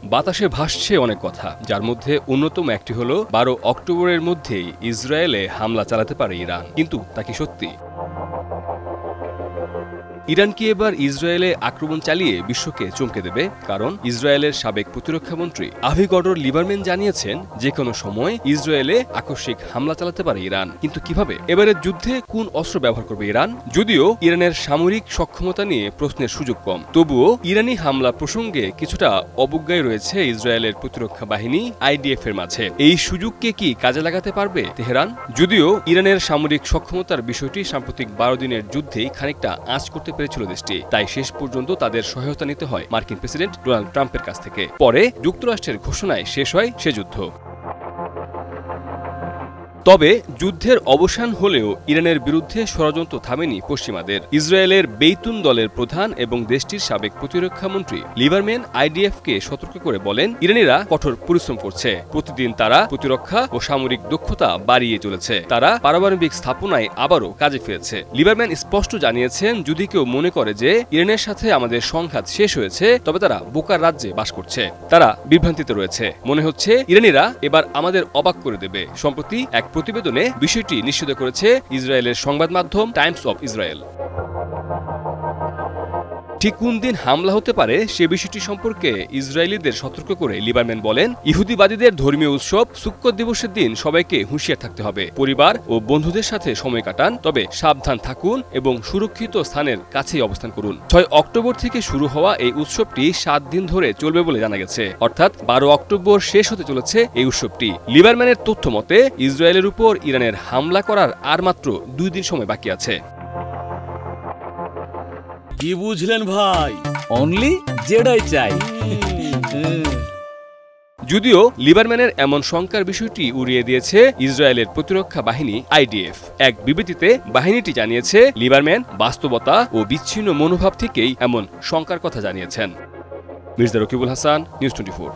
বাতাসে ভাসছে অনেক কথা, যার মধ্যে অন্যতম একটি হলো 12 অক্টোবরের মধ্যেই ইসরায়েলে হামলা চালাতে পারে ইরান। কিন্তু তা কি সত্যি? ইরান কি এবার ইসরায়েলে আক্রমণ চালিয়ে বিশ্বকে চমকে দেবে? কারণ ইসরায়েলের সাবেক প্রতিরক্ষামন্ত্রী আভিগডর লিবারম্যান জানিয়েছেন যে কোনো সময় ইসরায়েলে আকস্মিক হামলা চালাতে পারে ইরান। কিন্তু কিভাবে? এবারের যুদ্ধে কোন অস্ত্র ব্যবহার করবে ইরান? যদিও ইরানের সামরিক সক্ষমতা নিয়ে প্রশ্নের সুযোগ কম, তবুও ইরানি হামলা প্রসঙ্গে কিছুটা অবজ্ঞায় রয়েছে ইসরায়েলের প্রতিরক্ষা বাহিনী IDF এর মাঝে। এই সুযোগকে কি কাজে লাগাতে পারবে তেহরান? যদিও ইরানের সামরিক সক্ষমতার বিষয়টি সাম্প্রতিক 12 দিনের যুদ্ধেই খানিকটা আঁচ করতে পেরেছিল দেশটি, তাই শেষ পর্যন্ত তাদের সহায়তা নিতে হয় মার্কিন প্রেসিডেন্ট ডোনাল্ড ট্রাম্পের কাছ থেকে। পরে যুক্তরাষ্ট্রের ঘোষণায় শেষ হয় সে যুদ্ধ। তবে যুদ্ধের অবসান হলেও ইরানের বিরুদ্ধে ষড়যন্ত্র থামেনি পশ্চিমাদের। ইসরায়েলের বেইতুন দলের প্রধান এবং দেশটির সাবেক প্রতিরক্ষামন্ত্রী লিবারম্যান IDF-কে সতর্ক করে বলেন, ইরানিরা কঠোর পরিশ্রম করছে, প্রতিদিন তারা প্রতিরক্ষা ও সামরিক দক্ষতা বাড়িয়ে চলেছে, তারা পারমাণবিক স্থাপনায় আবারও কাজে ফিরেছে। লিবারম্যান স্পষ্ট জানিয়েছেন, যদি কেউ মনে করে যে ইরানের সাথে আমাদের সংঘাত শেষ হয়েছে, তবে তারা বোকার রাজ্যে বাস করছে, তারা বিভ্রান্তিতে রয়েছে। মনে হচ্ছে ইরানিরা এবার আমাদের অবাক করে দেবে। সম্প্রতি এক প্রতিবেদনে বিষয়টি নিশ্চিত করেছে ইসরায়েলের সংবাদ মাধ্যম টাইমস অফ ইসরায়েল। ঠিক কোন দিন হামলা হতে পারে সে বিষয়টি সম্পর্কে ইসরায়েলিদের সতর্ক করে লিবারম্যান বলেন, ইহুদিবাদীদের ধর্মীয় উৎসব সুক্কত দিবসের দিন সবাইকে হুঁশিয়ার থাকতে হবে। পরিবার ও বন্ধুদের সাথে সময় কাটান, তবে সাবধান থাকুন এবং সুরক্ষিত স্থানের কাছেই অবস্থান করুন। 6 অক্টোবর থেকে শুরু হওয়া এই উৎসবটি 7 দিন ধরে চলবে বলে জানা গেছে, অর্থাৎ 12 অক্টোবর শেষ হতে চলেছে এই উৎসবটি। লিবারম্যানের তথ্য মতে ইসরায়েলের উপর ইরানের হামলা করার আর মাত্র 2 দিন সময় বাকি আছে। কি বুঝলেন ভাই? অনলি জেডাই চাই। যদিও লিবারম্যানের এমন শঙ্কার বিষয়টি উড়িয়ে দিয়েছে ইসরায়েলের প্রতিরক্ষা বাহিনী IDF। এক বিবৃতিতে বাহিনীটি জানিয়েছে, লিবারম্যান বাস্তবতা ও বিচ্ছিন্ন মনোভাব থেকেই এমন শঙ্কার কথা জানিয়েছেন। মির্জা রকিবুল হাসান, নিউজ 24।